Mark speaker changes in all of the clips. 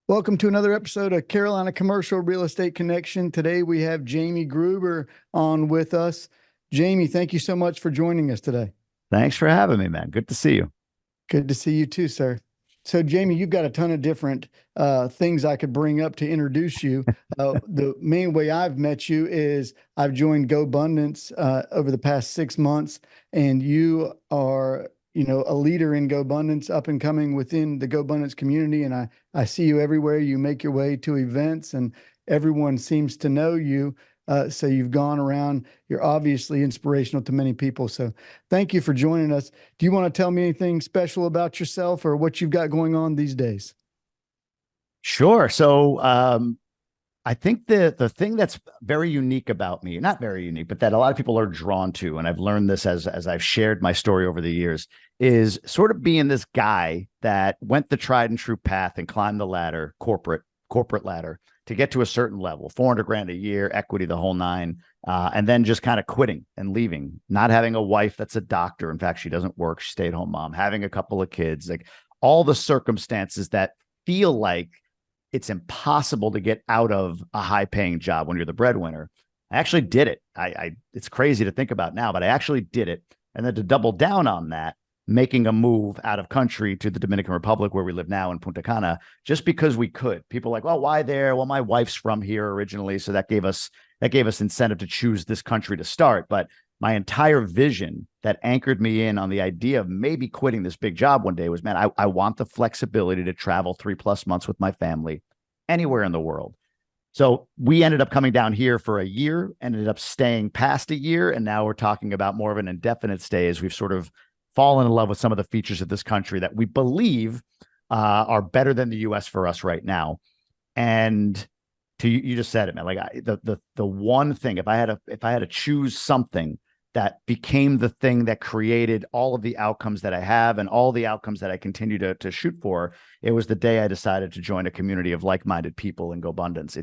Speaker 1: Welcome to another episode of Carolina Commercial Real Estate Connection. Today we have Jamie Gruber on with us. Jamie, thank you so much for joining us today.
Speaker 2: Thanks for having me, man. Good to see you.
Speaker 1: Good to see you too, sir. So, Jamie, you've got a ton of different things I could bring up to introduce you. The main way I've met you is I've joined GoBundance over the past 6 months, and you are, a leader in GoBundance, up and coming within the GoBundance community. And I see you everywhere. You make your way to events, and everyone seems to know you. So you've gone around. You're obviously inspirational to many people. So thank you for joining us. Do you want to tell me anything special about yourself or what you've got going on these days?
Speaker 2: Sure. So I think the thing that's very unique about me, not very unique, but that a lot of people are drawn to, and I've learned this as I've shared my story over the years, is sort of being this guy that went the tried and true path and climbed the ladder, corporate ladder, to get to a certain level, 400 grand a year, equity, the whole nine, and then just kind of quitting and leaving, not having a wife that's a doctor. In fact, she doesn't work, she's a stay-at-home mom, having a couple of kids, like all the circumstances that feel like it's impossible to get out of a high-paying job when you're the breadwinner. I actually did it. It's crazy to think about now, but I actually did it. And then to double down on that, making a move out of country to the Dominican Republic, where we live now in Punta Cana, just because we could. People are like, well, why there? Well, my wife's from here originally, so that gave us incentive to choose this country to start. But my entire vision that anchored me in on the idea of maybe quitting this big job one day was, man, I want the flexibility to travel 3+ months with my family anywhere in the world. So we ended up coming down here for a year, ended up staying past a year, and now we're talking about more of an indefinite stay as we've sort of fallen in love with some of the features of this country that we believe are better than the U.S. for us right now. And you just said it, man. Like the one thing, if I had to choose something that became the thing that created all of the outcomes that I have and all the outcomes that I continue to shoot for, it was the day I decided to join a community of like-minded people in GoBundance.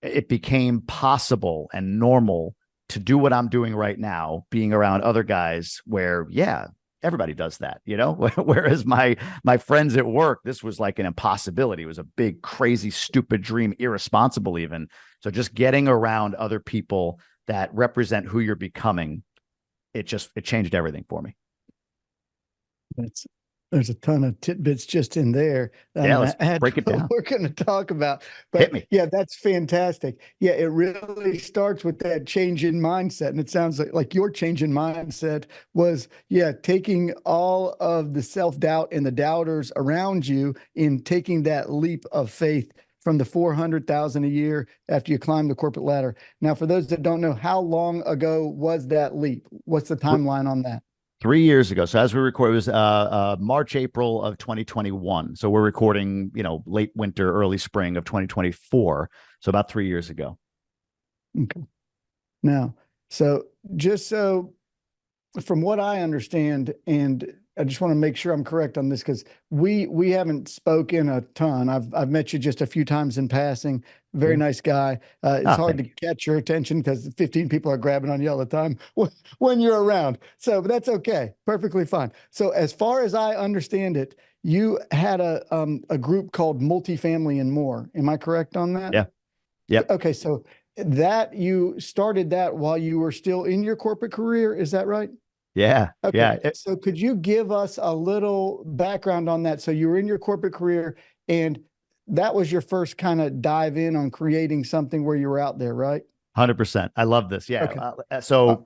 Speaker 2: It became possible and normal to do what I'm doing right now, being around other guys where, yeah, everybody does that, whereas my friends at work, this was like an impossibility. It was a big, crazy, stupid dream, irresponsible even. So just getting around other people that represent who you're becoming, it changed everything for me.
Speaker 1: There's a ton of tidbits just in there.
Speaker 2: Yeah, let's break it down.
Speaker 1: We're going to talk about, but
Speaker 2: hit me.
Speaker 1: Yeah, that's fantastic. Yeah, it really starts with that change in mindset, and it sounds like your change in mindset was, taking all of the self-doubt and the doubters around you in taking that leap of faith from the 400,000 a year after you climb the corporate ladder. Now, for those that don't know, how long ago was that leap? What's the timeline on that?
Speaker 2: 3 years ago. So as we record, it was March, April of 2021. So we're recording, late winter, early spring of 2024. So about 3 years ago.
Speaker 1: Okay. Now, so just so from what I understand, and I just want to make sure I'm correct on this, because we haven't spoken a ton. I've met you just a few times in passing. Very nice guy. It's hard to catch your attention because 15 people are grabbing on you all the time when you're around. So, but that's okay. Perfectly fine. So as far as I understand it, you had a group called Multifamily and More. Am I correct on that?
Speaker 2: Yeah. Yep.
Speaker 1: Okay. So that you started that while you were still in your corporate career. Is that right?
Speaker 2: Yeah.
Speaker 1: Okay.
Speaker 2: Yeah.
Speaker 1: So could you give us a little background on that? So you were in your corporate career, and that was your first kind of dive in on creating something where you were out there, right?
Speaker 2: 100%. I love this. Yeah.
Speaker 1: Okay.
Speaker 2: So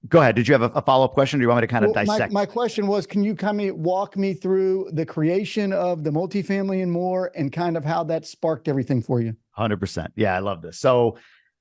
Speaker 2: go ahead. Did you have a follow-up question? Or do you want me to kind of dissect?
Speaker 1: My question was, can you kind of walk me through the creation of the Multifamily and More and kind of how that sparked everything for you?
Speaker 2: 100%. Yeah. I love this. So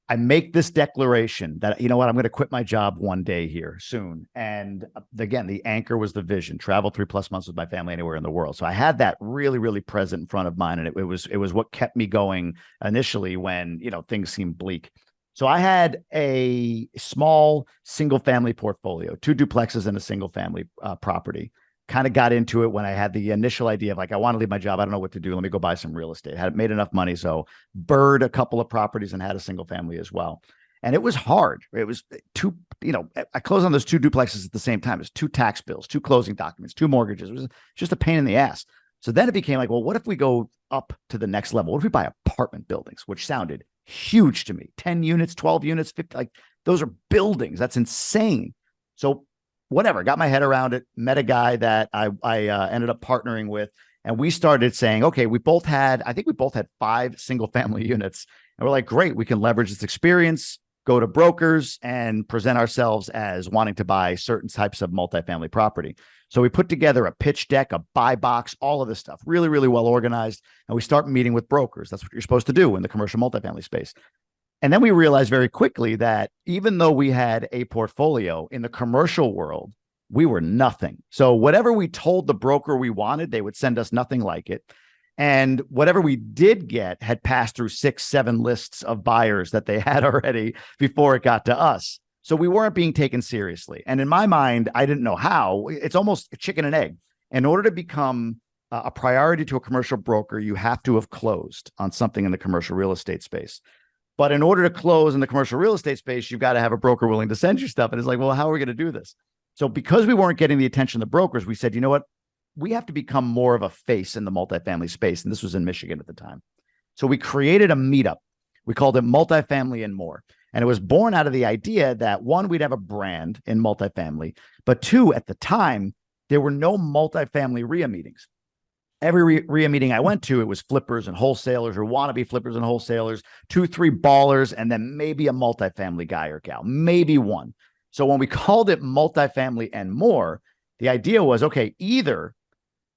Speaker 2: I make this declaration that, you know what, I'm going to quit my job one day here soon. And again, the anchor was the vision, travel 3+ months with my family anywhere in the world. So I had that really, really present in front of mine. And it was what kept me going initially when, things seemed bleak. So I had a small single family portfolio, 2 duplexes and a single family property. Kind of got into it when I had the initial idea of like, I want to leave my job. I don't know what to do. Let me go buy some real estate. Had made enough money. So bird a couple of properties and had a single family as well. And it was hard. It was I closed on those 2 duplexes at the same time. It was 2 tax bills, 2 closing documents, 2 mortgages. It was just a pain in the ass. So then it became like, well, what if we go up to the next level? What if we buy apartment buildings, which sounded huge to me? 10 units, 12 units, 50, like those are buildings. That's insane. So whatever, got my head around it, met a guy that I ended up partnering with. And we started saying, okay, I think we both had 5 single family units. And we're like, great, we can leverage this experience, go to brokers and present ourselves as wanting to buy certain types of multifamily property. So we put together a pitch deck, a buy box, all of this stuff, really, really well organized. And we start meeting with brokers. That's what you're supposed to do in the commercial multifamily space. And then we realized very quickly that even though we had a portfolio in the commercial world, we were nothing. So whatever we told the broker we wanted, they would send us nothing like it. And whatever we did get had passed through 6, 7 lists of buyers that they had already before it got to us. So we weren't being taken seriously. And in my mind, I didn't know how. It's almost a chicken and egg. In order to become a priority to a commercial broker, you have to have closed on something in the commercial real estate space. But in order to close in the commercial real estate space, you've got to have a broker willing to send you stuff. And it's like, well, how are we going to do this? So because we weren't getting the attention of the brokers, we said, you know what? We have to become more of a face in the multifamily space. And this was in Michigan at the time. So we created a meetup. We called it Multifamily and More. And it was born out of the idea that, one, we'd have a brand in multifamily, but 2, at the time, there were no multifamily RIA meetings. Every RIA meeting I went to, it was flippers and wholesalers or wannabe flippers and wholesalers, 2, 3 ballers, and then maybe a multifamily guy or gal, maybe one. So when we called it Multifamily and More, the idea was, okay, either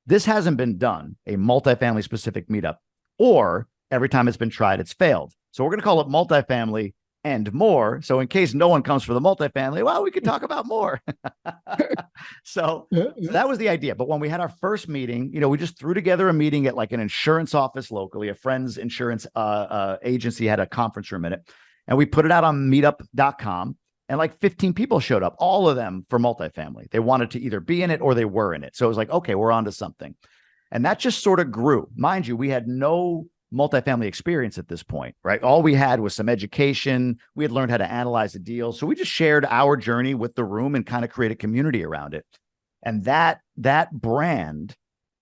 Speaker 2: this hasn't been done, a multifamily specific meetup, or every time it's been tried, it's failed. So we're going to call it Multifamily and More. So in case no one comes for the multifamily, well, we could talk about more. So that was the idea. But when we had our first meeting, we just threw together a meeting at like an insurance office locally. A friend's insurance agency had a conference room in it. And we put it out on meetup.com. And like 15 people showed up, all of them for multifamily. They wanted to either be in it or they were in it. So it was like, okay, we're on to something. And that just sort of grew. Mind you, we had no multifamily experience at this point, right? All we had was some education. We had learned how to analyze a deal. So we just shared our journey with the room and kind of created community around it. And that brand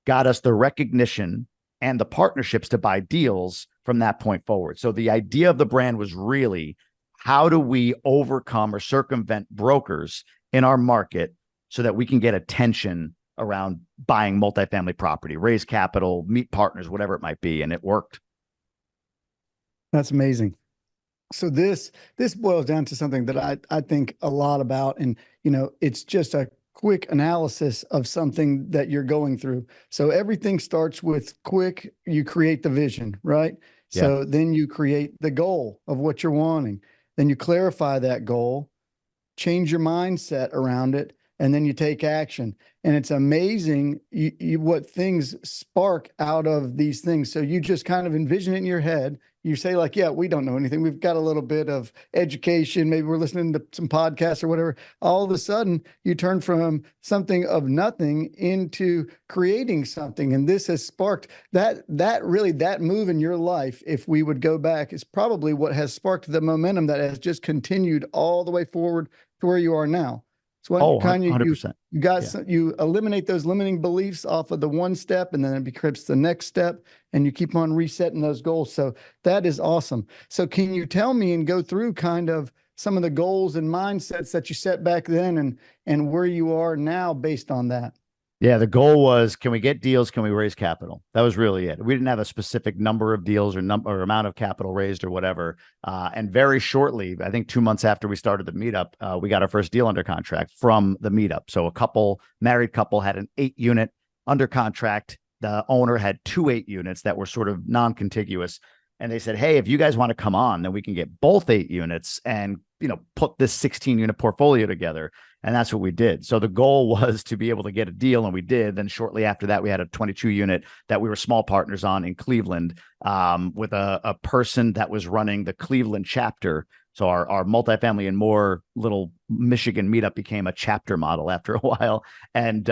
Speaker 2: got us the recognition and the partnerships to buy deals from that point forward. So the idea of the brand was really, how do we overcome or circumvent brokers in our market so that we can get attention around buying multifamily property, raise capital, meet partners, whatever it might be. And it worked.
Speaker 1: That's amazing. So this boils down to something that I think a lot about, and it's just a quick analysis of something that you're going through. So everything starts with you create the vision, right?
Speaker 2: Yeah.
Speaker 1: So then you create the goal of what you're wanting. Then you clarify that goal, change your mindset around it, and then you take action. And it's amazing what things spark out of these things. So you just kind of envision it in your head. You say like, yeah, we don't know anything. We've got a little bit of education. Maybe we're listening to some podcasts or whatever. All of a sudden you turn from something of nothing into creating something. And this has sparked that move in your life. If we would go back, is probably what has sparked the momentum that has just continued all the way forward to where you are now. So Kanye,
Speaker 2: 100%.
Speaker 1: You eliminate those limiting beliefs off of the one step, and then it becomes the next step, and you keep on resetting those goals. So that is awesome. So can you tell me and go through kind of some of the goals and mindsets that you set back then and where you are now based on that?
Speaker 2: Yeah, the goal was, can we get deals? Can we raise capital? That was really it. We didn't have a specific number of deals or amount of capital raised or whatever. And very shortly, I think 2 months after we started the meetup, we got our first deal under contract from the meetup. So married couple had an 8-unit under contract. The owner had 2 8-units that were sort of non-contiguous. And they said, hey, if you guys want to come on, then we can get both 8 units and, put this 16-unit portfolio together. And that's what we did. So the goal was to be able to get a deal, and we did. Then shortly after that, we had a 22-unit that we were small partners on in Cleveland, with a person that was running the Cleveland chapter. So our multifamily and more little Michigan meetup became a chapter model after a while. And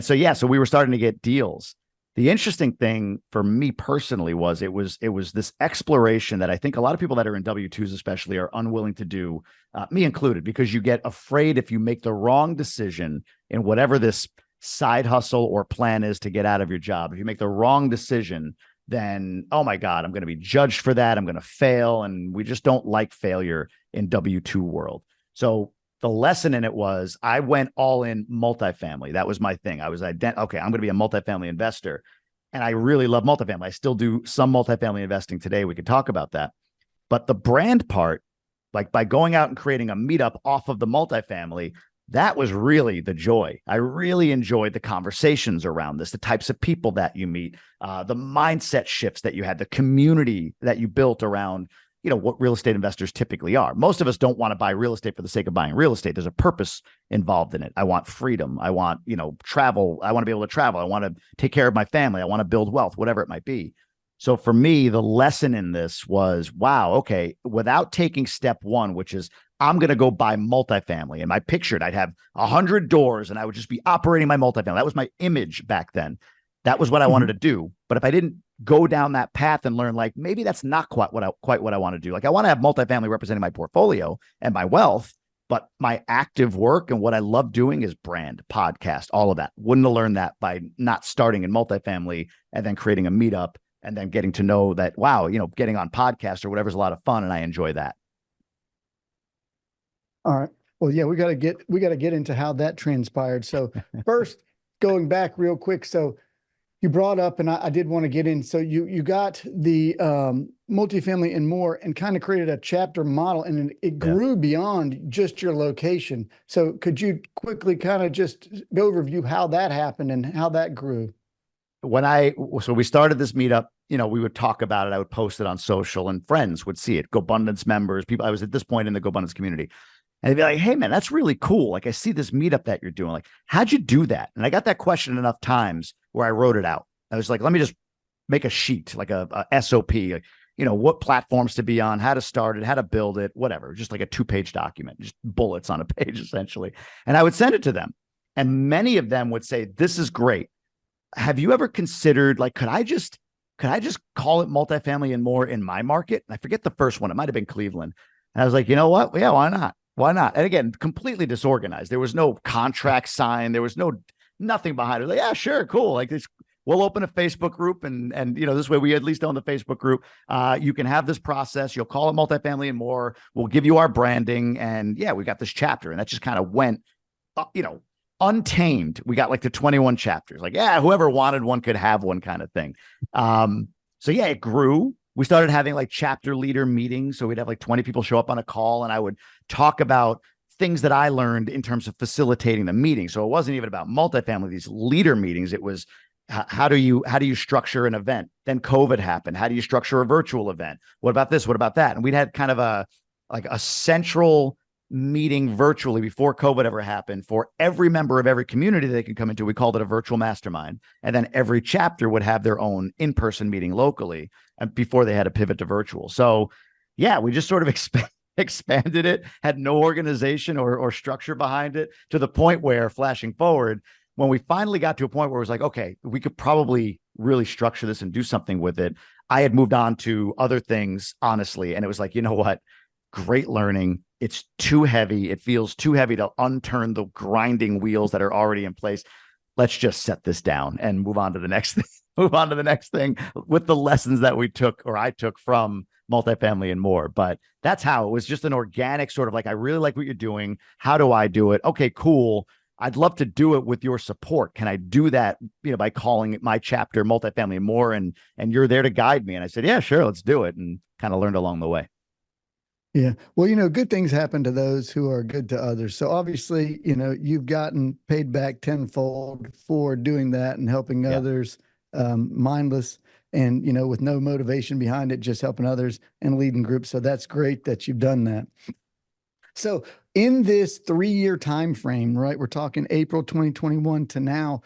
Speaker 2: so we were starting to get deals. The interesting thing for me personally was it was this exploration that I think a lot of people that are in W-2s especially are unwilling to do, me included, because you get afraid if you make the wrong decision in whatever this side hustle or plan is to get out of your job. If you make the wrong decision, then, oh my God, I'm going to be judged for that. I'm going to fail. And we just don't like failure in W-2 world. So the lesson in it was I went all in multifamily. That was my thing. I was okay, I'm going to be a multifamily investor. And I really love multifamily. I still do some multifamily investing today. We could talk about that. But the brand part, like by going out and creating a meetup off of the multifamily, that was really the joy. I really enjoyed the conversations around this, the types of people that you meet, the mindset shifts that you had, the community that you built around, what real estate investors typically are. Most of us don't want to buy real estate for the sake of buying real estate. There's a purpose involved in it. I want freedom. I want, travel. I want to be able to travel. I want to take care of my family. I want to build wealth, whatever it might be. So for me, the lesson in this was, wow, okay, without taking step one, which is I'm going to go buy multifamily. And I pictured I'd have 100 doors and I would just be operating my multifamily. That was my image back then. That was what I wanted to do. But if I didn't go down that path and learn, like, maybe that's not quite what I want to do. Like, I want to have multifamily representing my portfolio and my wealth, but my active work and what I love doing is brand, podcast, all of that. Wouldn't have learned that by not starting in multifamily and then creating a meetup and then getting to know that, wow, getting on podcast or whatever is a lot of fun. And I enjoy that.
Speaker 1: All right. Well, yeah, we got to get into how that transpired. So first, going back real quick. So you brought up, and I did want to get in. So you got the multifamily and more and kind of created a chapter model, and it grew beyond just your location. So could you quickly kind of just go overview how that happened and how that grew?
Speaker 2: So we started this meetup, we would talk about it. I would post it on social and friends would see it. GoBundance members, people. I was at this point in the GoBundance community. And they'd be like, hey, man, that's really cool. Like, I see this meetup that you're doing. Like, how'd you do that? And I got that question enough times where I wrote it out. I was like, let me just make a sheet, like a SOP, what platforms to be on, how to start it, how to build it, whatever. Just like a 2-page document, just bullets on a page, essentially. And I would send it to them. And many of them would say, this is great. Have you ever considered, like, could I just call it multifamily and more in my market? And I forget the first one. It might've been Cleveland. And I was like, you know what? Yeah, why not? Why not? And again, completely disorganized. There was no contract signed. There was nothing behind it. Like, yeah, sure, cool. Like this, we'll open a Facebook group, and this way we at least own the Facebook group. You can have this process. You'll call it multifamily and more. We'll give you our branding, and yeah, we got this chapter, and that just kind of went, untamed. We got like the 21 chapters. Like, yeah, whoever wanted one could have one, kind of thing. So yeah, it grew. We started having like chapter leader meetings. So we'd have like 20 people show up on a call, and I would talk about things that I learned in terms of facilitating the meeting. So it wasn't even about multifamily, these leader meetings. It was how do you structure an event? Then COVID happened. How do you structure a virtual event? What about this? What about that? And we'd had kind of a central meeting virtually before COVID ever happened for every member of every community that they could come into. We called it a virtual mastermind. And then every chapter would have their own in-person meeting locally, and before they had to pivot to virtual. So yeah, we just sort of expanded it, had no organization or structure behind it, to the point where, flashing forward, when we finally got to a point where it was like, okay, we could probably really structure this and do something with it, I had moved on to other things, honestly. And it was like, you know what? Great learning. It's too heavy. It feels too heavy to unturn the grinding wheels that are already in place. Let's just set this down and move on to the next thing. Move on to the next thing with the lessons that we took, or I took, from multifamily and more. But that's how it was, just an organic sort of like, I really like what you're doing. How do I do it? Okay, cool. I'd love to do it with your support. Can I do that, by calling it my chapter multifamily and more, and you're there to guide me? And I said, yeah, sure, let's do it. And kind of learned along the way.
Speaker 1: Yeah. Well, good things happen to those who are good to others. So obviously, you've gotten paid back tenfold for doing that and helping others, mindless and, with no motivation behind it, just helping others and leading groups. So that's great that you've done that. So in this 3-year time frame, right, we're talking April 2021 to now,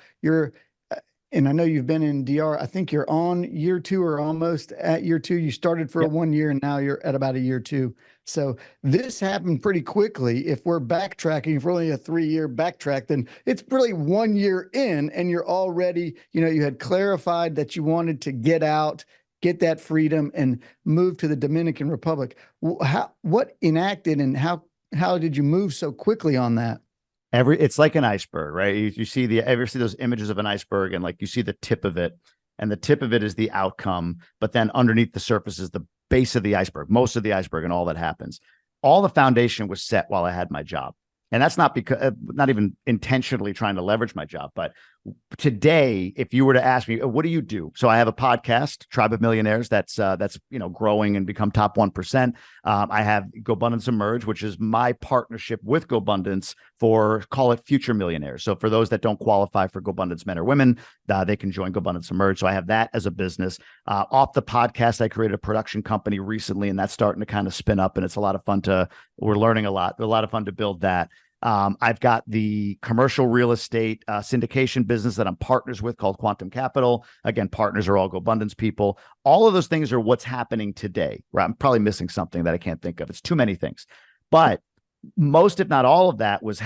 Speaker 1: and I know you've been in DR. I think you're on year 2 or almost at year 2. You started for a 1 year, and now you're at about a year 2. So this happened pretty quickly. If we're backtracking, if we're only a 3-year backtrack, then it's really 1 year in, and you're already, you had clarified that you wanted to get out, get that freedom, and move to the Dominican Republic. What enacted, and how did you move so quickly on that?
Speaker 2: It's like an iceberg, right? You see ever see those images of an iceberg, and like you see the tip of it, and the tip of it is the outcome, but then underneath the surface is the base of the iceberg, most of the iceberg, and all that happens. All the foundation was set while I had my job. And that's not because, not even intentionally trying to leverage my job, but today, if you were to ask me, what do you do? So I have a podcast, Tribe of Millionaires, that's growing and become top 1%. I have GoBundance Emerge, which is my partnership with GoBundance for, call it, future millionaires. So for those that don't qualify for GoBundance men or women, they can join GoBundance Emerge. So I have that as a business. Off the podcast, I created a production company recently, and that's starting to kind of spin up, and it's a lot of fun we're learning a lot of fun to build that. I've got the commercial real estate syndication business that I'm partners with called Quantum Capital. Again, partners are all GoBundance people. All of those things are what's happening today. Right? I'm probably missing something that I can't think of. It's too many things, but most, if not all of that, was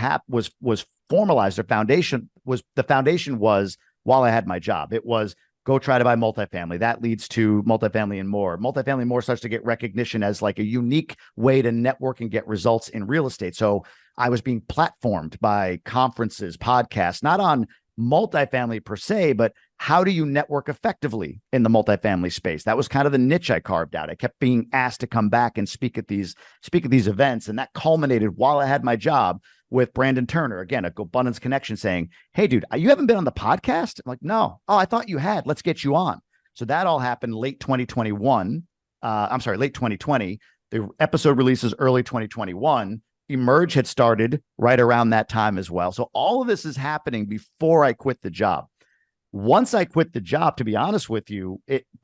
Speaker 2: formalized. The foundation was while I had my job. It was go try to buy multifamily. That leads to multifamily and more. Multifamily and more starts to get recognition as like a unique way to network and get results in real estate. So I was being platformed by conferences, podcasts, not on multifamily per se, but how do you network effectively in the multifamily space? That was kind of the niche I carved out. I kept being asked to come back and speak at these events. And that culminated while I had my job with Brandon Turner, again, a GoBundance connection, saying, "Hey, dude, you haven't been on the podcast?" I'm like, "No." "Oh, I thought you had. Let's get you on." So that all happened late 2021. Late 2020. The episode releases early 2021. Emerge had started right around that time as well. So all of this is happening before I quit the job. Once I quit the job, to be honest with you,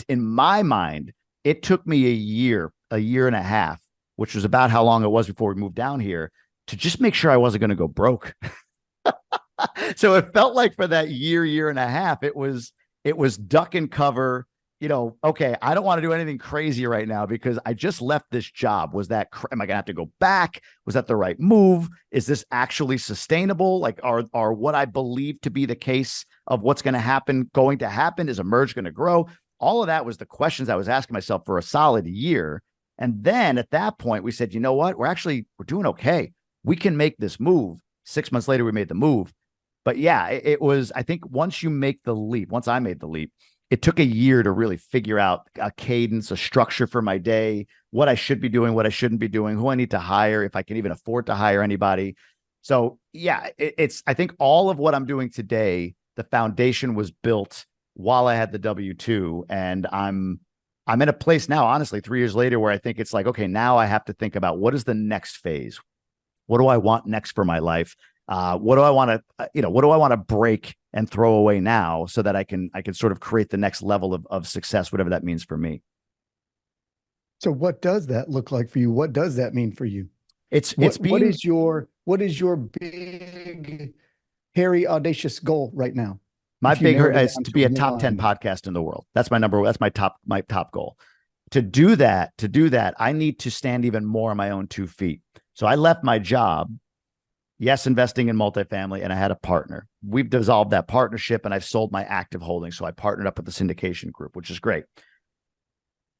Speaker 2: in my mind, it took me a year and a half, which was about how long it was before we moved down here, to just make sure I wasn't going to go broke. So it felt like for that year and a half, it was duck and cover. Okay, I don't want to do anything crazy right now because I just left this job. Am I going to have to go back? Was that the right move? Is this actually sustainable? Like, are what I believe to be the case of what's going to happen going to happen? Is Emerge going to grow? All of that was the questions I was asking myself for a solid year. And then at that point, we said, you know what? We're doing okay. We can make this move. 6 months later, we made the move. But yeah, it was, I think once I made the leap, it took a year to really figure out a cadence, a structure for my day, what I should be doing, what I shouldn't be doing, who I need to hire, if I can even afford to hire anybody. So yeah, I think all of what I'm doing today, the foundation was built while I had the W-2, and I'm in a place now, honestly, 3 years later, where I think it's like, okay, now I have to think about what is the next phase? What do I want next for my life? What do I want to break and throw away now so that I can sort of create the next level of success, whatever that means for me.
Speaker 1: So what does that look like for you? What does that mean for you? What is your big, hairy, audacious goal right now?
Speaker 2: My bigger is to be a top 10 podcast in the world. That's my top goal. To do that, I need to stand even more on my own 2 feet. So I left my job. Yes, investing in multifamily, and I had a partner. We've dissolved that partnership, and I've sold my active holdings. So I partnered up with the syndication group, which is great.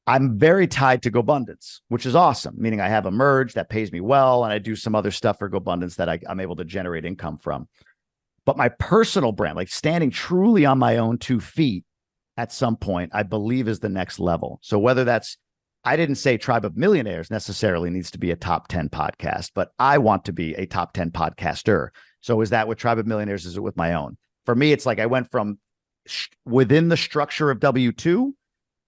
Speaker 2: I'm very tied to GoBundance, which is awesome, meaning I have Emerge that pays me well, and I do some other stuff for GoBundance that I'm able to generate income from. But my personal brand, like standing truly on my own 2 feet at some point, I believe is the next level. So whether that's, I didn't say Tribe of Millionaires necessarily needs to be a top 10 podcast, but I want to be a top 10 podcaster. So is that with Tribe of Millionaires? Is it with my own? For me, it's like I went from within the structure of W-2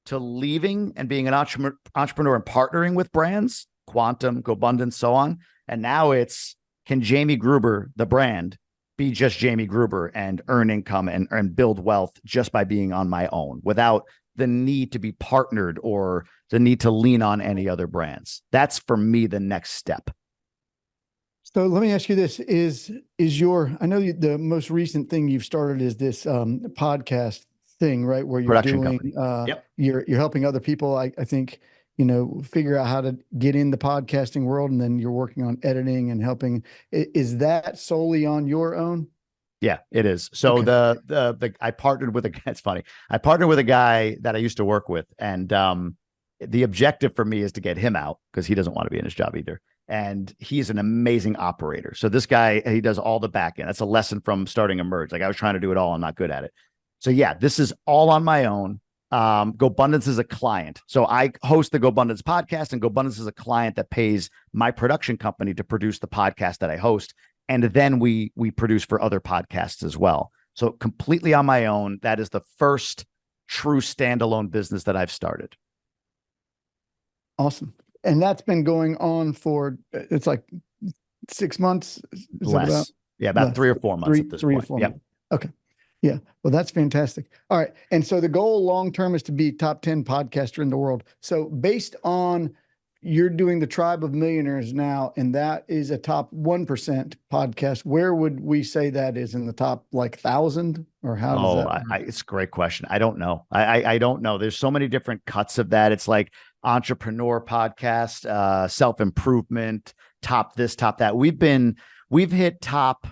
Speaker 2: to leaving and being an entrepreneur and partnering with brands, Quantum, GoBundance, so on. And now it's, can Jamie Gruber, the brand, be just Jamie Gruber and earn income and build wealth just by being on my own without the need to be partnered or the need to lean on any other brands? That's for me the next step.
Speaker 1: So let me ask you this: I know the most recent thing you've started is this podcast thing, right? Where you're
Speaker 2: Production
Speaker 1: doing,
Speaker 2: company. Yep.
Speaker 1: You're helping other people. I think, figure out how to get in the podcasting world, and then you're working on editing and helping. Is that solely on your own?
Speaker 2: Yeah, it is. So okay. I partnered with it's funny. I partnered with a guy that I used to work with, and the objective for me is to get him out because he doesn't want to be in his job either. and he's an amazing operator. So this guy, he does all the back end. That's a lesson from starting Emerge. Like I was trying to do it all. I'm not good at it. So yeah, this is all on my own. GoBundance is a client. So I host the GoBundance podcast, and GoBundance is a client that pays my production company to produce the podcast that I host. And then we produce for other podcasts as well. So completely on my own. That is the first true standalone business that I've started.
Speaker 1: Awesome. And that's been going on for, it's like 6 months. Is
Speaker 2: Less.
Speaker 1: about?
Speaker 2: Yeah, about
Speaker 1: Less.
Speaker 2: 3 or 4 months at this
Speaker 1: three
Speaker 2: point.
Speaker 1: Or 4
Speaker 2: Yep.
Speaker 1: months. Okay. Yeah. Well, that's fantastic. All right. And so the goal long-term is to be top 10 podcaster in the world. So based on you're doing the Tribe of Millionaires now, and that is a top 1% podcast, where would we say that is in the top like 1,000, or how does that?
Speaker 2: It's a great question. I don't know. I don't know. There's so many different cuts of that. It's like entrepreneur podcast, self-improvement, top this, top that. We've hit top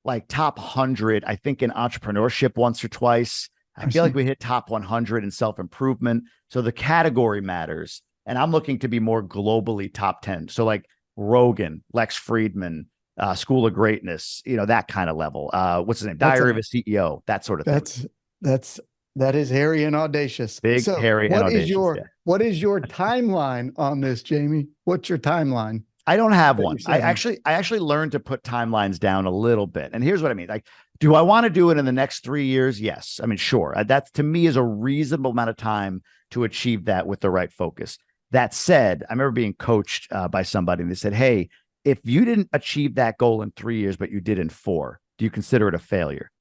Speaker 2: 100, I think, in entrepreneurship once or twice. I feel like we hit top 100 in self-improvement. So the category matters. And I'm looking to be more globally top 10. So like Rogan, Lex Friedman, School of Greatness, that kind of level. What's his name? Diary of a CEO, that sort of thing.
Speaker 1: That is hairy and audacious.
Speaker 2: Big, hairy, and audacious.
Speaker 1: What is your timeline on this, Jamie? What's your timeline?
Speaker 2: I don't have one. I actually learned to put timelines down a little bit. And here's what I mean. Like, do I want to do it in the next 3 years? Yes. I mean, sure. That to me is a reasonable amount of time to achieve that with the right focus. That said, I remember being coached by somebody, and they said, hey, if you didn't achieve that goal in 3 years, but you did in 4, do you consider it a failure?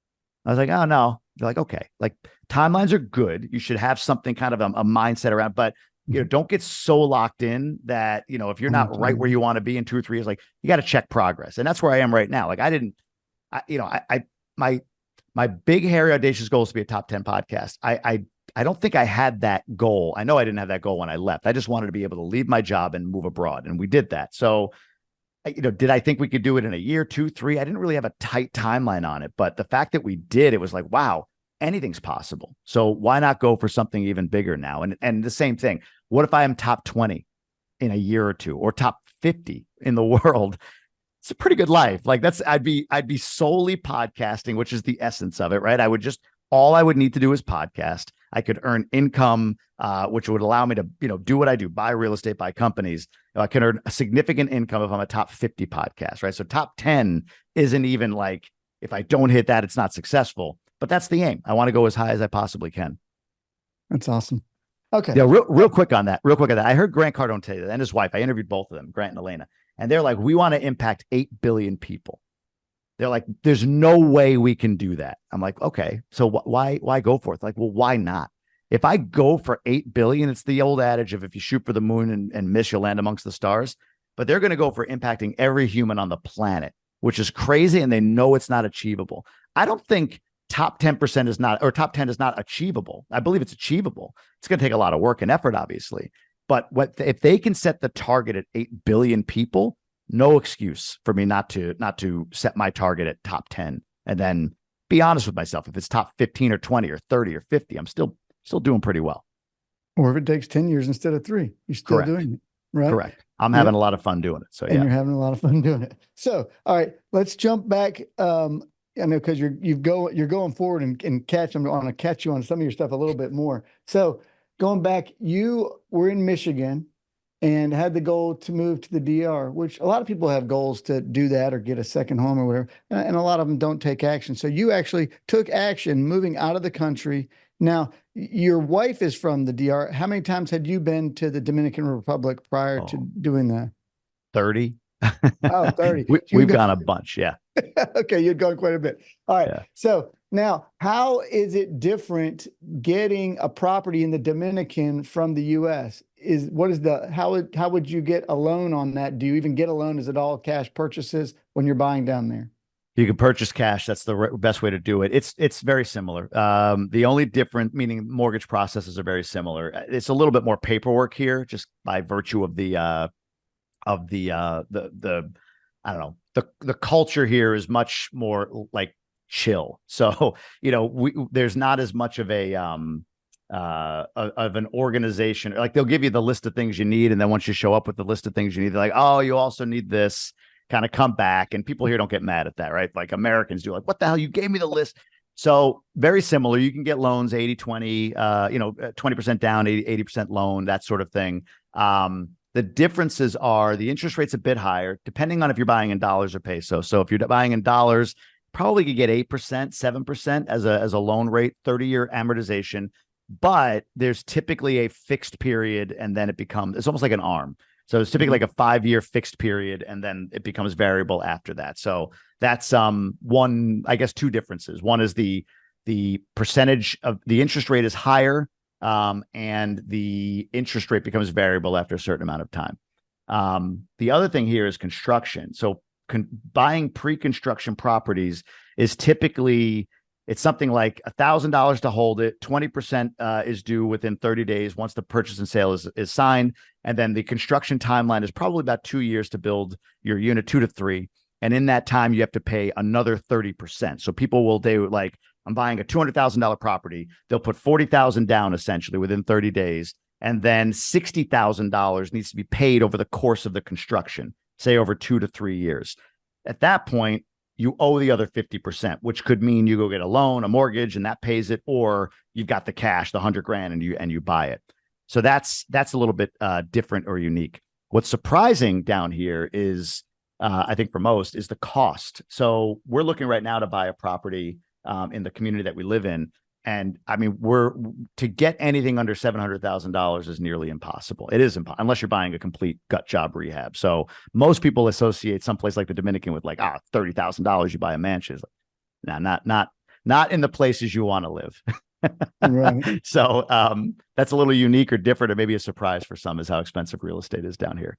Speaker 2: I was like, oh, no. They're like, okay, like timelines are good. You should have something kind of a mindset around, but don't get so locked in that, if you're not right where you want to be in 2 or 3 years, like you got to check progress. And that's where I am right now. Like my big, hairy, audacious goal is to be a top 10 podcast. I don't think I had that goal. I know I didn't have that goal when I left. I just wanted to be able to leave my job and move abroad. And we did that. So, did I think we could do it in a year, 2, 3? I didn't really have a tight timeline on it, but the fact that we did, it was like, wow, anything's possible. So why not go for something even bigger now? And the same thing. What if I am top 20 in a year or 2, or top 50 in the world? It's a pretty good life. Like I'd be solely podcasting, which is the essence of it, right? All I would need to do is podcast. I could earn income, which would allow me to, do what I do, buy real estate, buy companies. I can earn a significant income if I'm a top 50 podcast, right? So top 10 isn't even like, if I don't hit that, it's not successful, but that's the aim. I want to go as high as I possibly can.
Speaker 1: That's awesome. Okay.
Speaker 2: Yeah. Real quick on that. I heard Grant Cardone tell you that, and his wife. I interviewed both of them, Grant and Elena, and they're like, we want to impact 8 billion people. They're like, there's no way we can do that. I'm like, okay, so why go for it? Like, well, why not? If I go for 8 billion, it's the old adage of if you shoot for the moon and miss, you'll land amongst the stars. But they're going to go for impacting every human on the planet, which is crazy. And they know it's not achievable. I don't think top 10% is not, or top 10 is not achievable. I believe it's achievable. It's going to take a lot of work and effort, obviously. But if they can set the target at 8 billion people, no excuse for me not to set my target at top 10 and then be honest with myself. If it's top 15 or 20 or 30 or 50, I'm still doing pretty well.
Speaker 1: Or if it takes 10 years instead of 3, you're still doing it, right?
Speaker 2: Correct. I'm having a lot of fun doing it. So,
Speaker 1: and you're having a lot of fun doing it. So, all right, let's jump back. I know, because you're going forward and catch. I'm going to catch you on some of your stuff a little bit more. So going back, you were in Michigan and had the goal to move to the DR, which a lot of people have goals to do that or get a second home or whatever. And a lot of them don't take action. So you actually took action moving out of the country. Now, your wife is from the DR. How many times had you been to the Dominican Republic prior to doing that?
Speaker 2: 30.
Speaker 1: Oh, 30.
Speaker 2: We've gone a bunch. Yeah.
Speaker 1: Okay. You've gone quite a bit. All right. Yeah. So now, how is it different getting a property in the Dominican from the U.S.? How would you get a loan on that? Do you even get a loan? Is it all cash purchases when you're buying down there?
Speaker 2: You can purchase cash. That's the best way to do it. It's very similar. The only difference, meaning mortgage processes are very similar. It's a little bit more paperwork here, just by virtue of the I don't know, the culture here is much more like chill. So there's not as much of a of an organization. Like they'll give you the list of things you need, and then once you show up with the list of things you need, they're like, oh, you also need this. Kind of come back, and people here don't get mad at that, right? Like Americans do, like, what the hell? You gave me the list. So very similar. You can get loans 80-20, 20% down, 80% loan, that sort of thing. The differences are the interest rate's a bit higher, depending on if you're buying in dollars or pesos. So if you're buying in dollars, probably could get 8%, 7% as a loan rate, 30-year amortization. But there's typically a fixed period, and then it's almost like an arm. So it's typically like a 5-year fixed period, and then it becomes variable after that. So that's one, I guess, two differences. One is the percentage of the interest rate is higher, and the interest rate becomes variable after a certain amount of time. The other thing here is construction. So buying pre-construction properties is typically, it's something like $1,000 to hold it. 20% is due within 30 days once the purchase and sale is signed. And then the construction timeline is probably about 2 years to build your unit, 2 to 3. And in that time, you have to pay another 30%. So people will do like, I'm buying a $200,000 property. They'll put $40,000 down essentially within 30 days. And then $60,000 needs to be paid over the course of the construction, say over 2 to 3 years. At that point, you owe the other 50%, which could mean you go get a loan, a mortgage, and that pays it, or you've got the cash, the $100,000, and you buy it. So that's a little bit different or unique. What's surprising down here is, I think for most, is the cost. So we're looking right now to buy a property in the community that we live in. And I mean, to get anything under $700,000 is nearly impossible. It is impossible unless you're buying a complete gut job rehab. So most people associate someplace like the Dominican with like, $30,000 you buy a mansion. Like, nah, not in the places you want to live.
Speaker 1: Right.
Speaker 2: So that's a little unique or different, or maybe a surprise for some, is how expensive real estate is down here.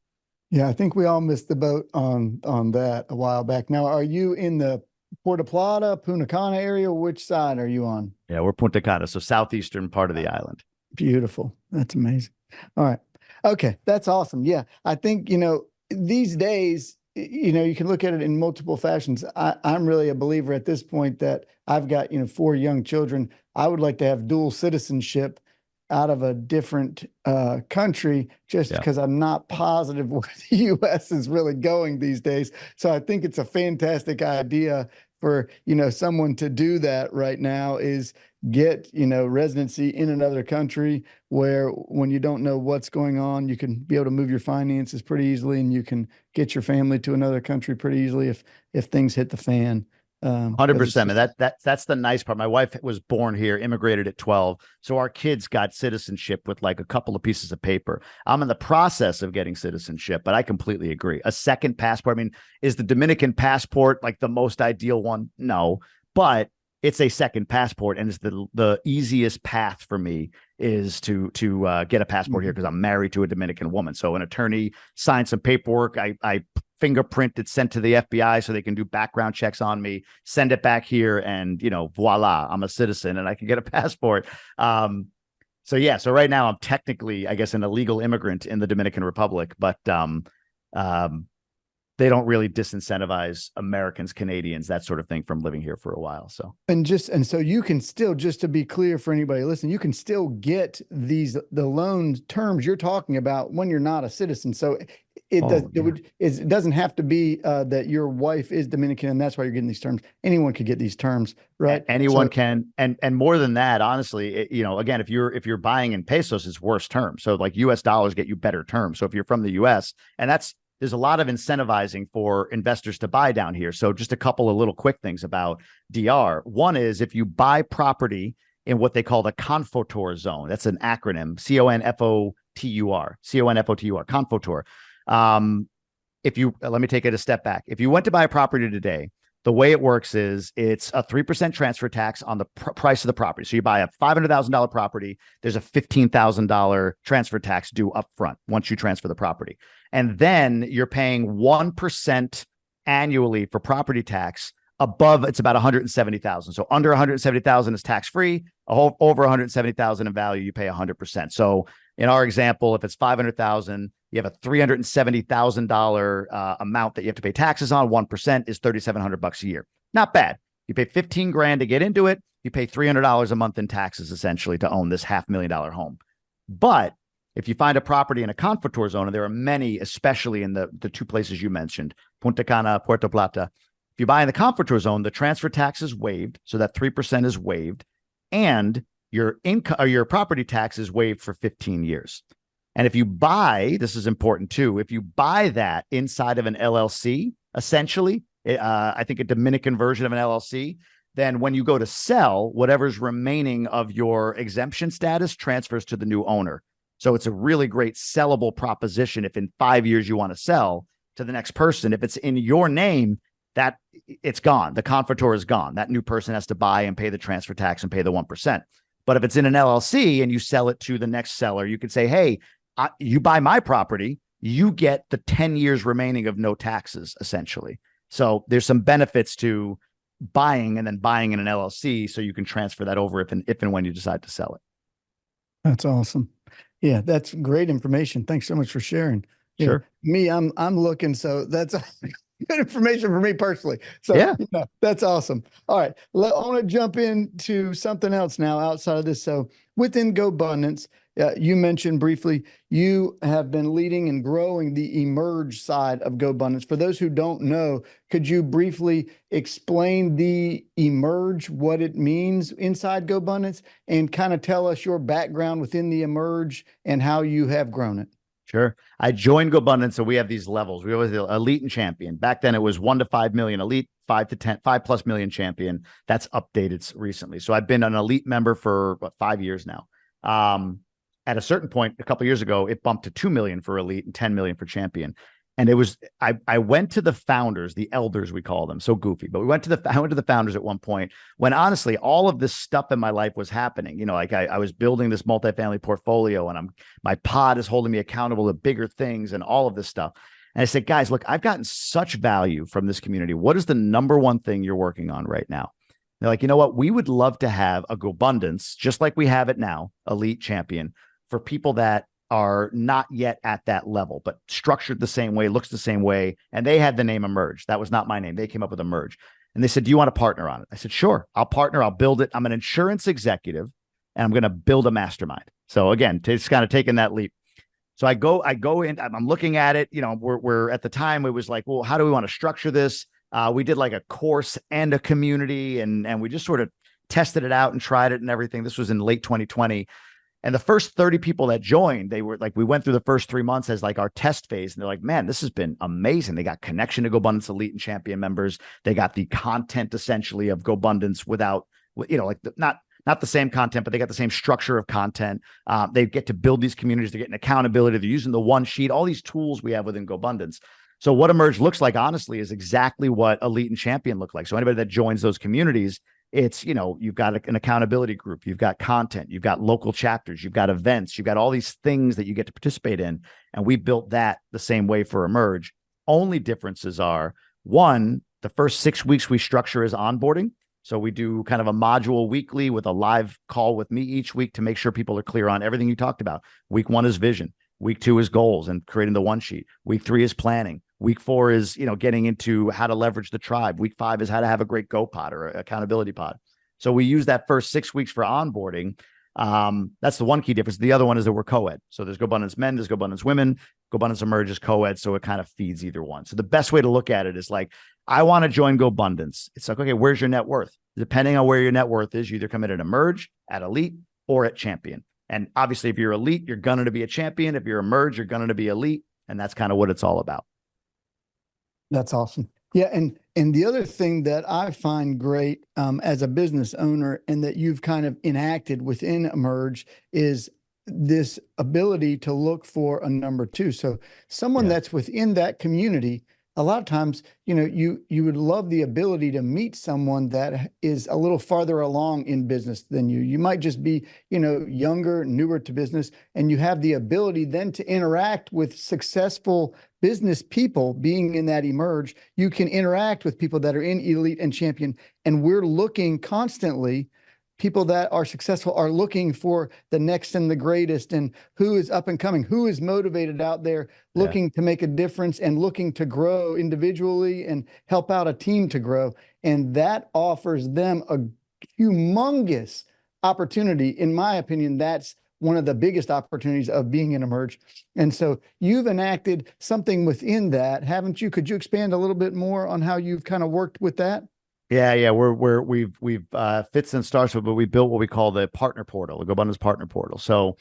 Speaker 1: Yeah, I think we all missed the boat on that a while back. Now, are you in the Puerto Plata, Punta Cana area? Which side are you on?
Speaker 2: Yeah, we're Punta Cana, so southeastern part of the island.
Speaker 1: Beautiful. That's amazing. All right. Okay. That's awesome. Yeah. I think, these days, you can look at it in multiple fashions. I'm really a believer at this point that I've got, 4 young children. I would like to have dual citizenship out of a different country, just because I'm not positive where the U.S. is really going these days. So I think it's a fantastic idea for, someone to do that right now, is get, residency in another country where when you don't know what's going on, you can be able to move your finances pretty easily, and you can get your family to another country pretty easily if things hit the fan.
Speaker 2: 100%. And that's the nice part. My wife was born here, immigrated at 12. So our kids got citizenship with like a couple of pieces of paper. I'm in the process of getting citizenship, but I completely agree. A second passport. I mean, is the Dominican passport like the most ideal one? No, but it's a second passport, and it's the easiest path for me is to get a passport here, because I'm married to a Dominican woman. So an attorney signs some paperwork. I fingerprint it, sent to the FBI so they can do background checks on me, send it back here, and voila, I'm a citizen and I can get a passport. So right now I'm technically, I guess, an illegal immigrant in the Dominican Republic, but they don't really disincentivize Americans, Canadians, that sort of thing, from living here for a while. So
Speaker 1: so you can still, just to be clear for anybody listening, you can still get the loan terms you're talking about when you're not a citizen. So it doesn't have to be that your wife is Dominican and that's why you're getting these terms. Anyone could get these terms, right?
Speaker 2: Anyone can, and more than that, honestly, again, if you're buying in pesos, it's worse terms. So like US dollars get you better terms. So if you're from the US, and there's a lot of incentivizing for investors to buy down here. So just a couple of little quick things about DR. One is, if you buy property in what they call the Confotur zone, that's an acronym, CONFOTUR, Confotur. Let me take it a step back. If you went to buy a property today, the way it works is it's a 3% transfer tax on the price of the property. So you buy a $500,000 property, there's a $15,000 transfer tax due up front once you transfer the property. And then you're paying 1% annually for property tax. Above, it's about 170,000. So under 170,000 is tax free. Over 170,000 in value, you pay 100%. So in our example, if it's 500,000, you have a $370,000 amount that you have to pay taxes on. 1% is $3,700 a year. Not bad. You pay 15 grand to get into it. you pay $300 a month in taxes essentially to own this $500,000 home. But if you find a property in a Confortor zone, and there are many, especially in the two places you mentioned, Punta Cana, Puerto Plata, if you buy in the Confortor zone, the transfer tax is waived, so that 3% is waived, and your income or your property tax is waived for 15 years. And if you buy, this is important too, if you buy that inside of an LLC, essentially, I think a Dominican version of an LLC, then when you go to sell, whatever's remaining of your exemption status transfers to the new owner. So it's a really great sellable proposition if in 5 years you want to sell to the next person. If it's in your name, that it's gone. The Confortor is gone. That new person has to buy and pay the transfer tax and pay the 1%. But if it's in an LLC and you sell it to the next seller, you could say, hey, you buy my property, you get the 10 years remaining of no taxes, essentially. So there's some benefits to buying and then buying in an LLC so you can transfer that over if and when you decide to sell it.
Speaker 1: That's awesome. Yeah, that's great information. Thanks so much for sharing. Yeah,
Speaker 2: Sure.
Speaker 1: me, I'm looking, so that's good information for me personally. So
Speaker 2: Yeah.
Speaker 1: that's awesome. All right. I want to jump into something else now outside of this. So within GoBundance, you mentioned briefly, you have been leading and growing the emerge side of GoBundance. For those who don't know, could you briefly explain the emerge, what it means inside GoBundance, and kind of tell us your background within the emerge and how you have grown it?
Speaker 2: Sure. I joined GoBundance, so we have these levels. We always elite and champion. Back then it was 1 to 5 million elite, 5 to 10, 5+ million champion. That's updated recently. So I've been an elite member for 5 years now. At a certain point, a couple of years ago, it bumped to 2 million for elite and 10 million for champion. And it was, I went to the founders, the elders, we call them, so goofy, but I went to the founders at one point when honestly, all of this stuff in my life was happening. You know, like I was building this multifamily portfolio and my pod is holding me accountable to bigger things and all of this stuff. And I said, guys, look, I've gotten such value from this community. What is the number one thing you're working on right now? They're like, you know what? We would love to have a GoBundance, just like we have it now, elite champion, for people that are not yet at that level, but structured the same way, looks the same way. And they had the name Emerge. That was not my name. They came up with Emerge. And they said, do you want to partner on it? I said, sure, I'll partner. I'll build it. I'm an insurance executive and I'm going to build a mastermind. So again, just kind of taking that leap. So I go in, I'm looking at it, you know, we're at the time it was like, well, how do we want to structure this? We did like a course and a community and we just sort of tested it out and tried it and everything. This was in late 2020. And the first 30 people that joined, they were like, we went through the first 3 months as like our test phase. And they're like, man, this has been amazing. They got connection to GoBundance Elite and Champion members. They got the content essentially of GoBundance without, you know, like not the same content, but they got the same structure of content. They get to build these communities. They're getting accountability. They're using the one sheet, all these tools we have within GoBundance. So what Emerge looks like, honestly, is exactly what Elite and Champion look like. So anybody that joins those communities, it's, you know, you've got an accountability group, you've got content, you've got local chapters, you've got events, you've got all these things that you get to participate in. And we built that the same way for Emerge. Only differences are, one, the first 6 weeks we structure as onboarding. So we do kind of a module weekly with a live call with me each week to make sure people are clear on everything you talked about. Week 1 is vision. Week 2 is goals and creating the one sheet. Week 3 is planning. Week 4 is, you know, getting into how to leverage the tribe. Week 5 is how to have a great Go pod or accountability pod. So we use that first 6 weeks for onboarding. That's the one key difference. The other one is that we're co-ed. So there's GoBundance men, there's GoBundance women, GoBundance Emerge is co-ed. So it kind of feeds either one. So the best way to look at it is like, I want to join GoBundance. It's like, okay, where's your net worth? Depending on where your net worth is, you either come in at Emerge, at Elite, or at Champion. And obviously, if you're Elite, you're going to be a Champion. If you're Emerge, you're going to be Elite. And that's kind of what it's all about.
Speaker 1: That's awesome. Yeah, and the other thing that I find great as a business owner and that you've kind of enacted within Emerge is this ability to look for a number two. So someone that's within that community, a lot of times, you know, you would love the ability to meet someone that is a little farther along in business than you. You might just be, you know, younger, newer to business, and you have the ability then to interact with successful business people being in that Emerge. You can interact with people that are in Elite and Champion, and we're looking constantly. People that are successful are looking for the next and the greatest and who is up and coming, who is motivated out there looking to make a difference and looking to grow individually and help out a team to grow. And that offers them a humongous opportunity. In my opinion, that's one of the biggest opportunities of being in Emerge. And so you've enacted something within that, haven't you? Could you expand a little bit more on how you've kind of worked with that?
Speaker 2: Yeah, we've fits and starts, but we built what we call the partner portal, the GoBundance partner portal. So,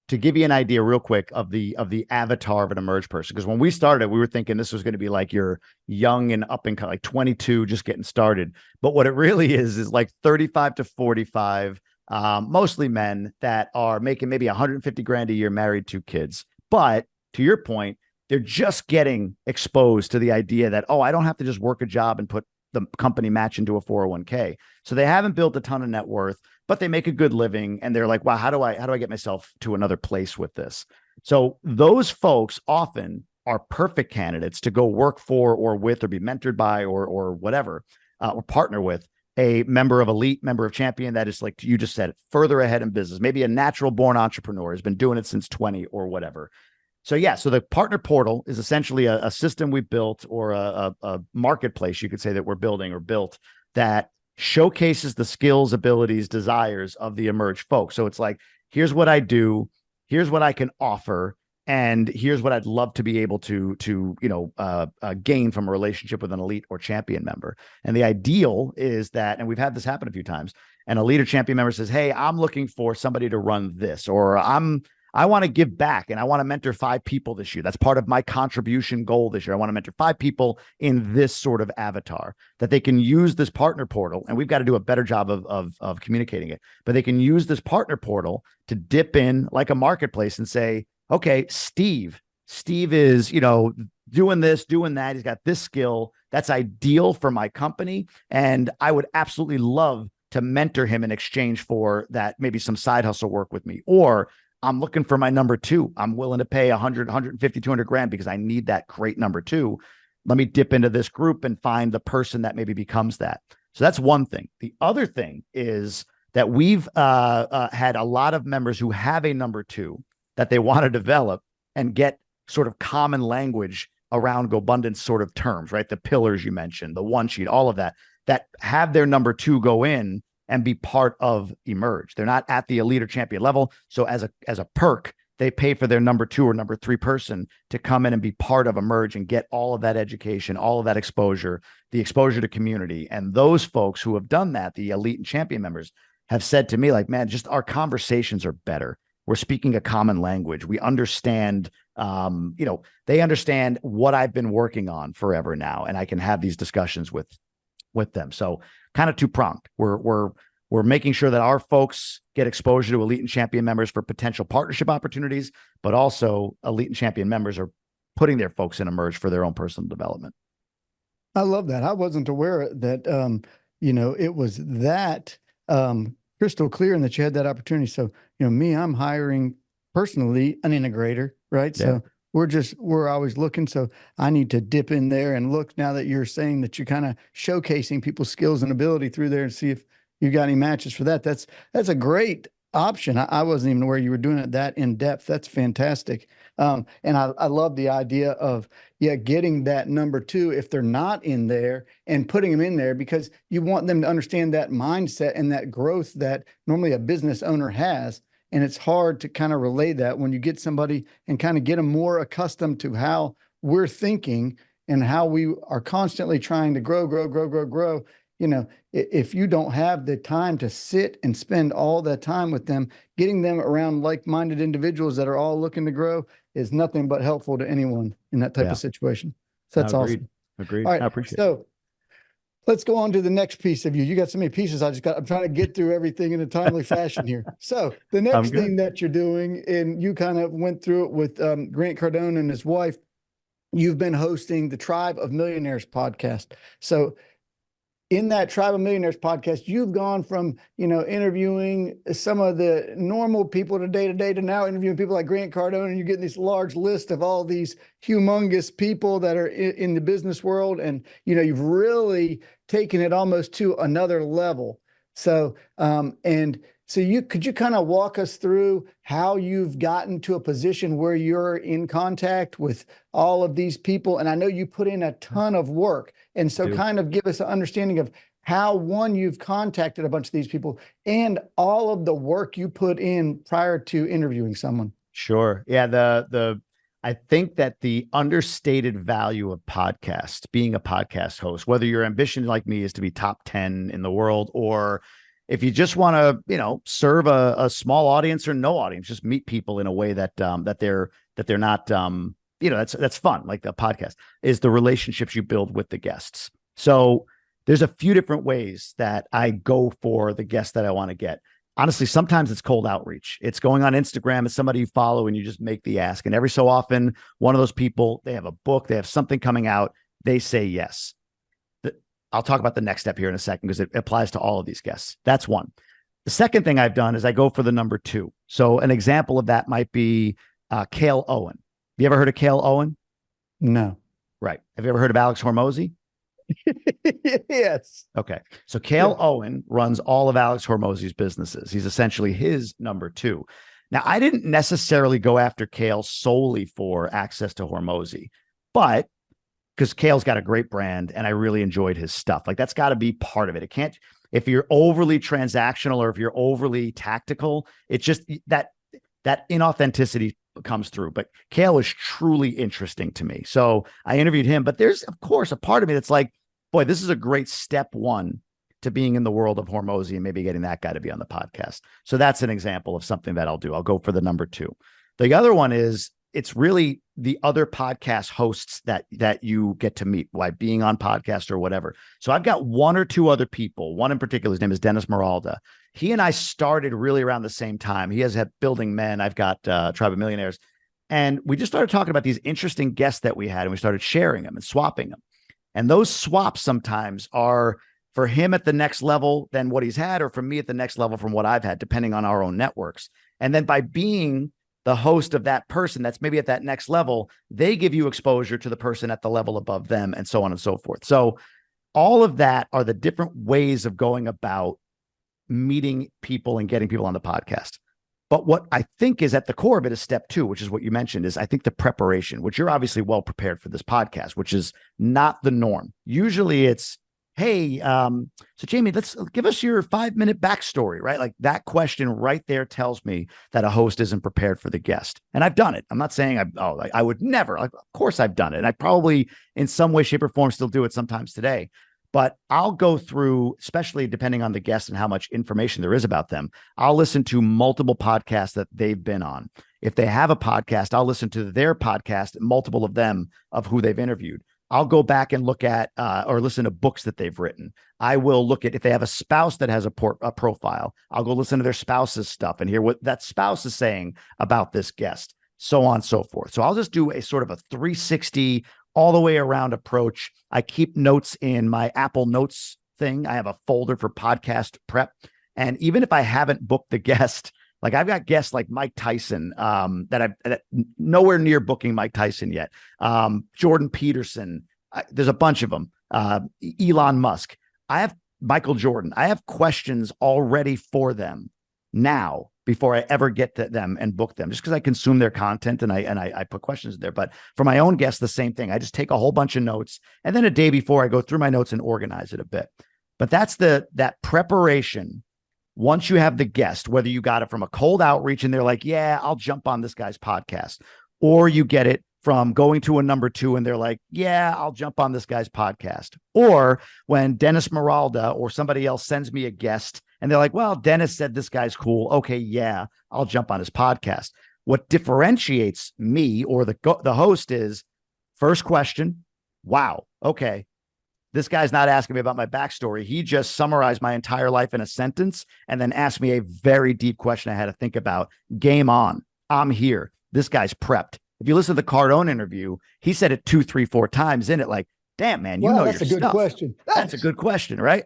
Speaker 2: to give you an idea real quick of the avatar of an Emerge person, because when we started, we were thinking this was going to be like your young and up and like 22, just getting started. But what it really is like 35 to 45, mostly men that are making maybe 150 grand a year, married, 2 kids. But to your point, they're just getting exposed to the idea that, oh, I don't have to just work a job and put the company match into a 401k. So they haven't built a ton of net worth, but they make a good living. And they're like, wow, how do I get myself to another place with this? So those folks often are perfect candidates to go work for or with or be mentored by or whatever, or partner with a member of elite, member of champion that is, like you just said, further ahead in business, maybe a natural born entrepreneur, has been doing it since 20 or whatever. So yeah, so the partner portal is essentially a system we built, or a marketplace, you could say, that we're building or built, that showcases the skills, abilities, desires of the Emerge folks. So it's like, here's what I do, here's what I can offer, and here's what I'd love to be able to gain from a relationship with an elite or champion member. And the ideal is that, and we've had this happen a few times, an elite or champion member says, hey, I'm looking for somebody to run this, or I want to give back and I want to mentor 5 people this year. That's part of my contribution goal this year. I want to mentor 5 people in this sort of avatar, that they can use this partner portal. And we've got to do a better job of communicating it, but they can use this partner portal to dip in like a marketplace and say, okay, Steve is, doing this, doing that. He's got this skill that's ideal for my company. And I would absolutely love to mentor him in exchange for that, maybe some side hustle work with me. Or I'm looking for my number 2. I'm willing to pay 100, 150, 200 grand because I need that great number 2. Let me dip into this group and find the person that maybe becomes that. So that's one thing. The other thing is that we've had a lot of members who have a number 2 that they want to develop and get sort of common language around GoBundance sort of terms, right? The pillars you mentioned, the one sheet, all of that have their number 2 go in and be part of Emerge. They're not at the elite or champion level. So as a perk, they pay for their number 2 or number 3 person to come in and be part of Emerge and get all of that education, all of that exposure, the exposure to community. And those folks who have done that, the elite and champion members, have said to me, like, man, just our conversations are better. We're speaking a common language. We understand, they understand what I've been working on forever now, and I can have these discussions with them. So kind of two-pronged. We're making sure that our folks get exposure to elite and champion members for potential partnership opportunities, but also elite and champion members are putting their folks in Emerge for their own personal development.
Speaker 1: I love that. I wasn't aware that, it was that crystal clear and that you had that opportunity. So, I'm hiring personally an integrator, right? Yeah. So we're always looking. So I need to dip in there and look, now that you're saying that you're kind of showcasing people's skills and ability through there, and see if you got any matches for that. That's a great option. I wasn't even aware you were doing it that in depth. That's fantastic. And I love the idea of, getting that number 2 if they're not in there and putting them in there, because you want them to understand that mindset and that growth that normally a business owner has. And it's hard to kind of relay that when you get somebody and kind of get them more accustomed to how we're thinking and how we are constantly trying to grow. If you don't have the time to sit and spend all that time with them, getting them around like-minded individuals that are all looking to grow is nothing but helpful to anyone in that type of situation. So that's awesome.
Speaker 2: Agreed.
Speaker 1: All right.
Speaker 2: I appreciate it.
Speaker 1: So let's go on to the next piece of you. You got so many pieces. I'm trying to get through everything in a timely fashion here. So the next thing that you're doing, and you kind of went through it with Grant Cardone and his wife, you've been hosting the Tribe of Millionaires podcast. So in that Tribe of Millionaires podcast, you've gone from, interviewing some of the normal people day to day to now interviewing people like Grant Cardone, and you're getting this large list of all these humongous people that are in the business world. And, you've really taken it almost to another level. So, could you kind of walk us through how you've gotten to a position where you're in contact with all of these people? And I know you put in a ton of work. And so kind of give us an understanding of how one, you've contacted a bunch of these people and all of the work you put in prior to interviewing someone.
Speaker 2: Sure. Yeah. I think that the understated value of podcasts, being a podcast host, whether your ambition like me is to be top 10 in the world, or if you just want to, serve a small audience or no audience, just meet people in a way that they're not, that's fun. Like the podcast is the relationships you build with the guests. So there's a few different ways that I go for the guests that I want to get. Honestly, sometimes it's cold outreach. It's going on Instagram. It's somebody you follow and you just make the ask. And every so often, one of those people, they have a book, they have something coming out, they say yes. I'll talk about the next step here in a second because it applies to all of these guests. That's one. The second thing I've done is I go for the number two. So an example of that might be Cale Owen. You ever heard of Cale Owen?
Speaker 1: No.
Speaker 2: Right. Have you ever heard of Alex Hormozy?
Speaker 1: Yes.
Speaker 2: Okay. So Cale Owen runs all of Alex Hormozy's businesses. He's essentially his number two. Now, I didn't necessarily go after Cale solely for access to Hormozy, but because Cale's got a great brand and I really enjoyed his stuff. Like that's got to be part of it. It can't, if you're overly transactional or if you're overly tactical, it's just that inauthenticity comes through. But Cale is truly interesting to me. So I interviewed him, but there's of course a part of me that's like, boy, this is a great step one to being in the world of Hormozy and maybe getting that guy to be on the podcast. So that's an example of something that I'll do. I'll go for the number two. The other one is it's really the other podcast hosts that you get to meet by being on podcast or whatever. So I've got one or two other people. One in particular, his name is Dennis Meralda. He and I started really around the same time. He has had Building Men. I've got Tribe of Millionaires. And we just started talking about these interesting guests that we had, and we started sharing them and swapping them. And those swaps sometimes are for him at the next level than what he's had, or for me at the next level from what I've had, depending on our own networks. And then by being the host of that person that's maybe at that next level, they give you exposure to the person at the level above them, and so on and so forth. So all of that are the different ways of going about meeting people and getting people on the podcast. But what I think is at the core of it is step two, which is what you mentioned, is I think the preparation, which you're obviously well prepared for this podcast, which is not the norm. Usually it's, hey, so Jamie, let's give us your 5-minute backstory, right? Like that question right there tells me that a host isn't prepared for the guest. And I've done it. I'm not saying I would never, like, of course I've done it. And I probably in some way, shape or form still do it sometimes today, but I'll go through, especially depending on the guest and how much information there is about them. I'll listen to multiple podcasts that they've been on. If they have a podcast, I'll listen to their podcast, multiple of them of who they've interviewed. I'll go back and look at or listen to books that they've written. I will look at if they have a spouse that has a profile. I'll go listen to their spouse's stuff and hear what that spouse is saying about this guest, so on and so forth. So I'll just do a sort of a 360 all the way around approach. I keep notes in my Apple Notes thing. I have a folder for podcast prep. And even if I haven't booked the guest, like I've got guests like Mike Tyson that nowhere near booking Mike Tyson yet. Jordan Peterson. There's a bunch of them. Elon Musk. I have Michael Jordan. I have questions already for them now before I ever get to them and book them, just because I consume their content and I put questions in there. But for my own guests, the same thing. I just take a whole bunch of notes, and then a day before I go through my notes and organize it a bit. But that's that preparation. Once you have the guest, whether you got it from a cold outreach and they're like, yeah, I'll jump on this guy's podcast, or you get it from going to a number two and they're like, yeah, I'll jump on this guy's podcast. Or when Dennis Meralda or somebody else sends me a guest and they're like, well, Dennis said this guy's cool. Okay, yeah, I'll jump on his podcast. What differentiates me or the host is first question. Wow. Okay. This guy's not asking me about my backstory. He just summarized my entire life in a sentence and then asked me a very deep question I had to think about. Game on. I'm here. This guy's prepped. If you listen to the Cardone interview, he said it 2, 3, 4 times in it. Like, damn, man, you know your stuff. That's a good
Speaker 1: question.
Speaker 2: That's a good question, right?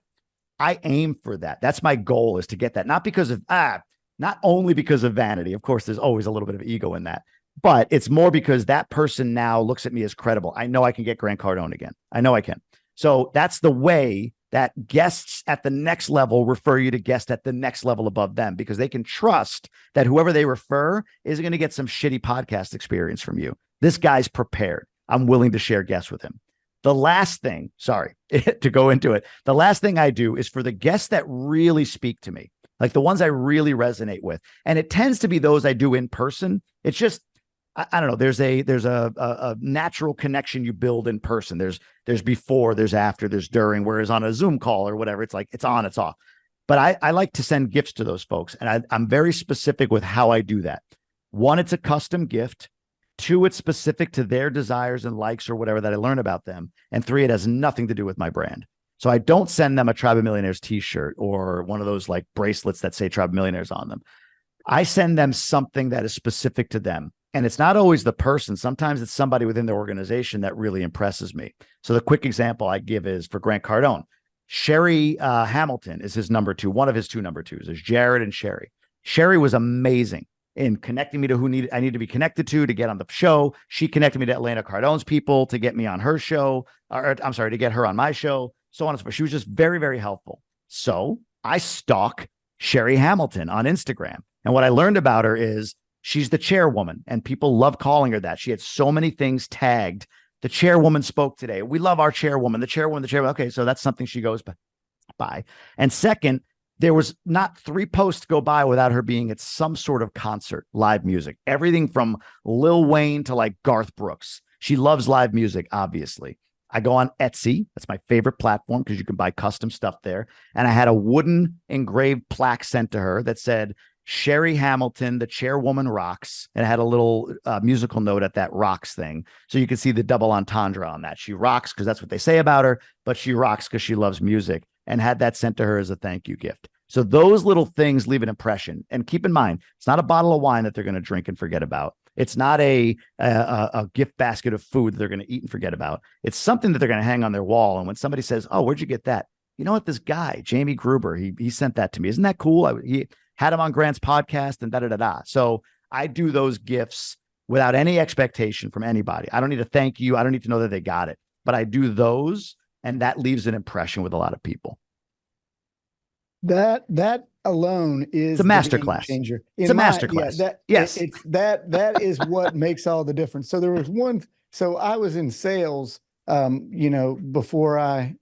Speaker 2: I aim for that. That's my goal, is to get that. Not because of, not only because of vanity. Of course, there's always a little bit of ego in that, but it's more because that person now looks at me as credible. I know I can get Grant Cardone again. I know I can. So that's the way that guests at the next level refer you to guests at the next level above them, because they can trust that whoever they refer is going to get some shitty podcast experience from you. This guy's prepared. I'm willing to share guests with him. The last thing, sorry, to go into it, the last thing I do is for the guests that really speak to me, like the ones I really resonate with. And it tends to be those I do in person. It's just, I don't know. There's a natural connection you build in person. There's before, there's after, there's during, whereas on a Zoom call or whatever, it's like, it's on, it's off. But I like to send gifts to those folks. And I'm very specific with how I do that. One, it's a custom gift. Two, it's specific to their desires and likes or whatever that I learn about them. And three, it has nothing to do with my brand. So I don't send them a Tribe of Millionaires t-shirt or one of those like bracelets that say Tribe of Millionaires on them. I send them something that is specific to them. And it's not always the person. Sometimes it's somebody within their organization that really impresses me. So the quick example I give is for Grant Cardone. Sherry Hamilton is his number two. One of his two number twos. There's Jared and Sherry. Sherry was amazing in connecting me to who I need to be connected to get on the show. She connected me to Atlanta Cardone's people to get me on her show, or I'm sorry, to get her on my show, so on and so forth. She was just very, very helpful. So I stalk Sherry Hamilton on Instagram. And what I learned about her is she's the chairwoman, and people love calling her that. She had so many things tagged. The chairwoman spoke today. We love our chairwoman, the chairwoman, the chairwoman. Okay, so that's something she goes by. And second, there was not 3 posts go by without her being at some sort of concert, live music, everything from Lil Wayne to like Garth Brooks. She loves live music, obviously. I go on Etsy. That's my favorite platform because you can buy custom stuff there. And I had a wooden engraved plaque sent to her that said, Sherry Hamilton, the chairwoman rocks. And it had a little musical note at that rocks thing. So you can see the double entendre on that. She rocks because that's what they say about her, but she rocks because she loves music, and had that sent to her as a thank you gift. So those little things leave an impression. And keep in mind, it's not a bottle of wine that they're going to drink and forget about. It's not a gift basket of food that they're going to eat and forget about. It's something that they're going to hang on their wall. And when somebody says, oh, where'd you get that? You know what? This guy, Jamie Gruber, he sent that to me. Isn't that cool? He had him on Grant's podcast and da-da-da-da. So I do those gifts without any expectation from anybody. I don't need to thank you. I don't need to know that they got it. But I do those, and that leaves an impression with a lot of people.
Speaker 1: That alone is
Speaker 2: It's a
Speaker 1: the
Speaker 2: master
Speaker 1: game
Speaker 2: class.
Speaker 1: changer.
Speaker 2: It's a master class. Yes.
Speaker 1: That is what makes all the difference. So there was one. So I was in sales, before I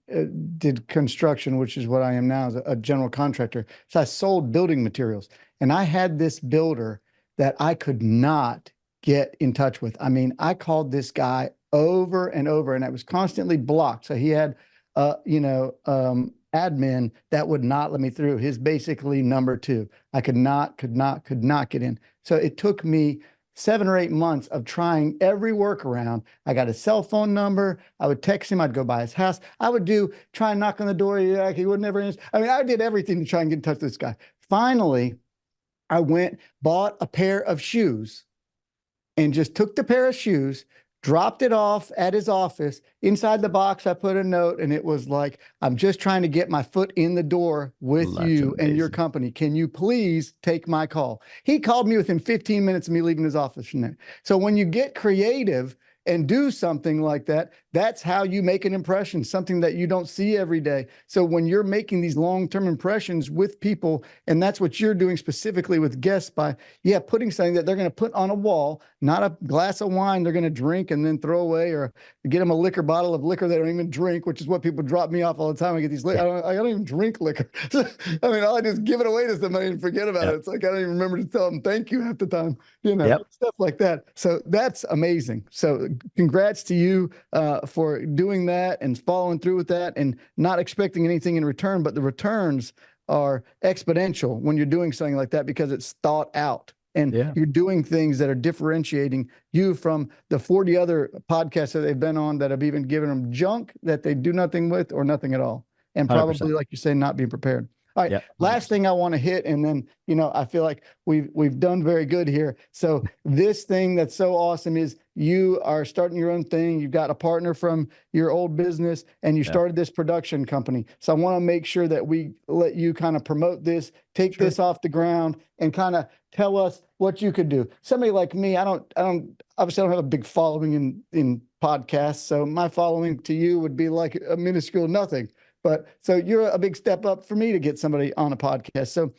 Speaker 1: did construction, which is what I am now as a general contractor. So I sold building materials, and I had this builder that I could not get in touch with. I mean, I called this guy over and over, and I was constantly blocked. So he had, admin that would not let me through. His basically number 2. I could not get in. So it took me 7 or 8 months of trying every workaround. I got his cell phone number. I would text him. I'd go by his house. I would try and knock on the door. Yeah, he would never answer. I mean, I did everything to try and get in touch with this guy. Finally, I bought a pair of shoes and just took the pair of shoes, dropped it off at his office. Inside the box, I put a note, and it was like, I'm just trying to get my foot in the door with you and your company. Can you please take my call? He called me within 15 minutes of me leaving his office from there. So when you get creative and do something like that, that's how you make an impression, something that you don't see every day. So when you're making these long-term impressions with people, and that's what you're doing specifically with guests by, putting something that they're going to put on a wall, not a glass of wine they're going to drink and then throw away, or get them a liquor bottle of liquor they don't even drink, which is what people drop me off all the time. I get these, I don't even drink liquor. I mean, I just give it away to somebody and forget about it. It's like, I don't even remember to tell them thank you half the time, stuff like that. So that's amazing. So congrats to you for doing that and following through with that and not expecting anything in return, but the returns are exponential when you're doing something like that because it's thought out and you're doing things that are differentiating you from the 40 other podcasts that they've been on that have even given them junk that they do nothing with or nothing at all. And probably, 100%. Like you say, not being prepared. All right. Last thing I want to hit, and then, I feel like we've done very good here. So this thing that's so awesome is you are starting your own thing. You've got a partner from your old business, and you started this production company. So I want to make sure that we let you kind of promote this, take this off the ground, and kind of tell us what you could do. Somebody like me, obviously I don't have a big following in podcasts. So my following to you would be like a minuscule nothing. But so you're a big step up for me to get somebody on a podcast. So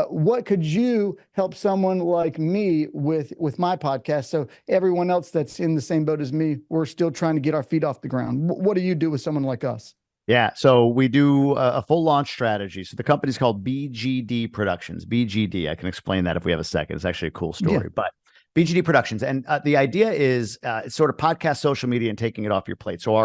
Speaker 1: what could you help someone like me with my podcast? So everyone else that's in the same boat as me, we're still trying to get our feet off the ground. What do you do with someone like us?
Speaker 2: Yeah, so we do a full launch strategy. So the company's called BGD Productions. BGD, I can explain that if we have a second. It's actually a cool
Speaker 1: Yeah.
Speaker 2: story, but BGD Productions, and the idea is it's sort of podcast, social media, and taking it off your plate. So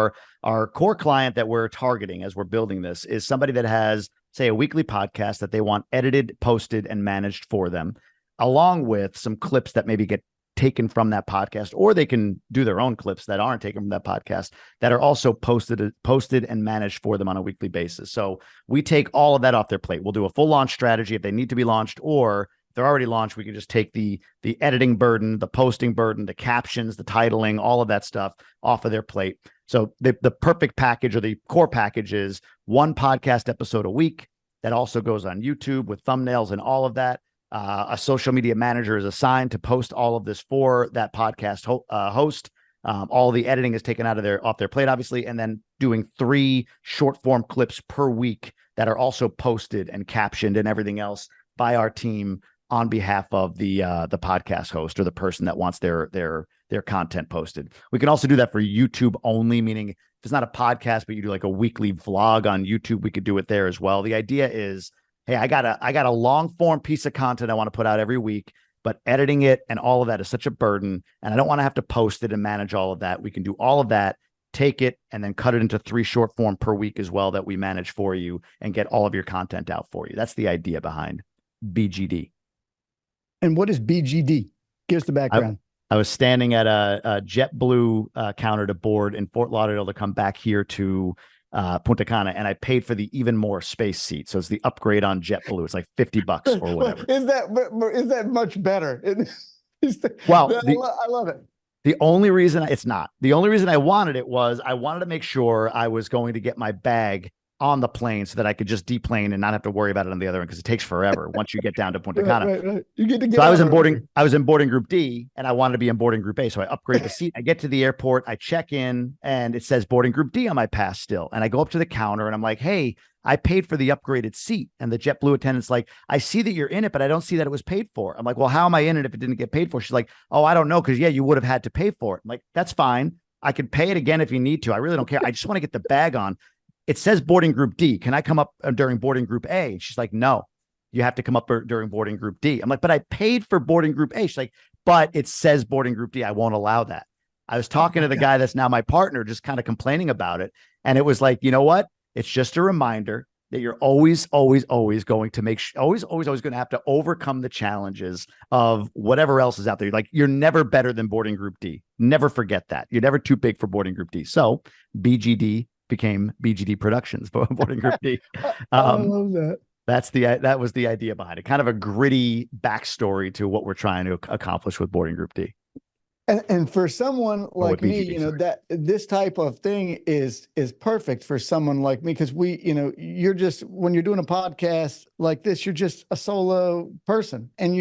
Speaker 2: our core client that we're targeting as we're building this is somebody that has, say, a weekly podcast that they want edited, posted, and managed for them, along with some clips that maybe get taken from that podcast, or they can do their own clips that aren't taken from that podcast that are also posted and managed for them on a weekly basis. So we take all of that off their plate. We'll do a full launch strategy if they need to be launched, or if they're already launched, we can just take the editing burden, the posting burden, the captions, the titling, all of that stuff off of their plate. So the perfect package, or the core package, is one podcast episode a week that also goes on YouTube with thumbnails and all of that. A social media manager is assigned to post all of this for that podcast host. All the editing is taken off their plate, obviously, and then doing 3 short form clips per week that are also posted and captioned and everything else by our team on behalf of the podcast host or the person that wants their content posted. We can also do that for YouTube only, meaning if it's not a podcast, but you do like a weekly vlog on YouTube, we could do it there as well. The idea is, hey, I got a long form piece of content I want to put out every week, but editing it and all of that is such a burden, and I don't want to have to post it and manage all of that. We can do all of that, take it, and then cut it into 3 short form per week as well that we manage for you and get all of your content out for you. That's the idea behind BGD.
Speaker 1: And what is BGD? Give us the background.
Speaker 2: I was standing at a JetBlue counter to board in Fort Lauderdale to come back here to Punta Cana, and I paid for the even more space seat. So it's the upgrade on JetBlue. It's like $50 or whatever.
Speaker 1: Is that much better?
Speaker 2: Well,
Speaker 1: I love it.
Speaker 2: The only reason I wanted it was I wanted to make sure I was going to get my bag on the plane so that I could just deplane and not have to worry about it on the other end, because it takes forever once you get down to Punta Cana.
Speaker 1: Right. You get to get.
Speaker 2: So I was in boarding group D, and I wanted to be in boarding group A. So I upgrade the seat. I get to the airport, I check in, and it says boarding group D on my pass still. And I go up to the counter and I'm like, hey, I paid for the upgraded seat. And the JetBlue attendant's like, I see that you're in it, but I don't see that it was paid for. I'm like, well, how am I in it if it didn't get paid for? She's like, oh, I don't know. Cause yeah, you would have had to pay for it. I'm like, that's fine. I could pay it again if you need to. I really don't care. I just want to get the bag on. It says boarding group D. Can I come up during boarding group A? And she's like, no, you have to come up during boarding group D. I'm like, but I paid for boarding group A. She's like, but it says boarding group D. I won't allow that. I was talking to the guy that's now my partner, just kind of complaining about it. And it was like, you know what? It's just a reminder that you're always going to have to overcome the challenges of whatever else is out there. Like, you're never better than boarding group D. Never forget that. You're never too big for boarding group D. So BGD became BGD Productions, boarding group D.
Speaker 1: I love that.
Speaker 2: That was the idea behind it. Kind of a gritty backstory to what we're trying to accomplish with boarding group D.
Speaker 1: And for someone like me,
Speaker 2: BGD, sorry.
Speaker 1: that this type of thing is perfect for someone like me, because you're just, when you're doing a podcast like this, you're just a solo person, and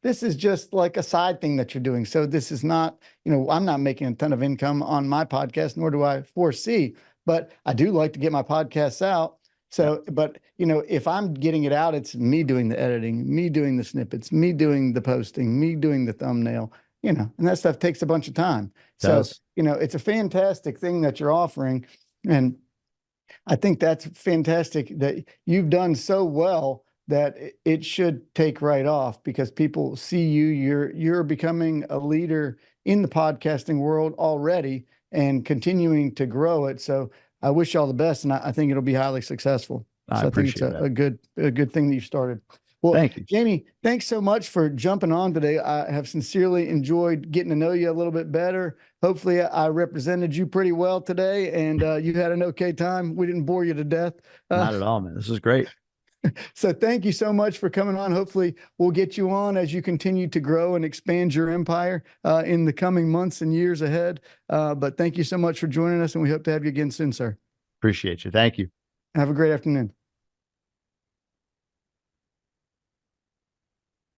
Speaker 1: this is just like a side thing that you're doing. So this is not, I'm not making a ton of income on my podcast, nor do I foresee, but I do like to get my podcasts out. So, but if I'm getting it out, it's me doing the editing, me doing the snippets, me doing the posting, me doing the thumbnail. And that stuff takes a bunch of time. So, it's a fantastic thing that you're offering. And I think that's fantastic that you've done so well that it should take right off, because people see you're becoming a leader in the podcasting world already and continuing to grow it. So I wish you all the best, and I think it'll be highly successful.
Speaker 2: I appreciate
Speaker 1: think it's a good thing that you started. Well,
Speaker 2: thank you,
Speaker 1: Jamie, thanks so much for jumping on today. I have sincerely enjoyed getting to know you a little bit better. Hopefully I represented you pretty well today, and you had an okay time. We didn't bore you to death.
Speaker 2: Not at all, man. This was great.
Speaker 1: So thank you so much for coming on. Hopefully we'll get you on as you continue to grow and expand your empire in the coming months and years ahead. But thank you so much for joining us, and we hope to have you again soon, sir.
Speaker 2: Appreciate you. Thank you.
Speaker 1: Have a great afternoon.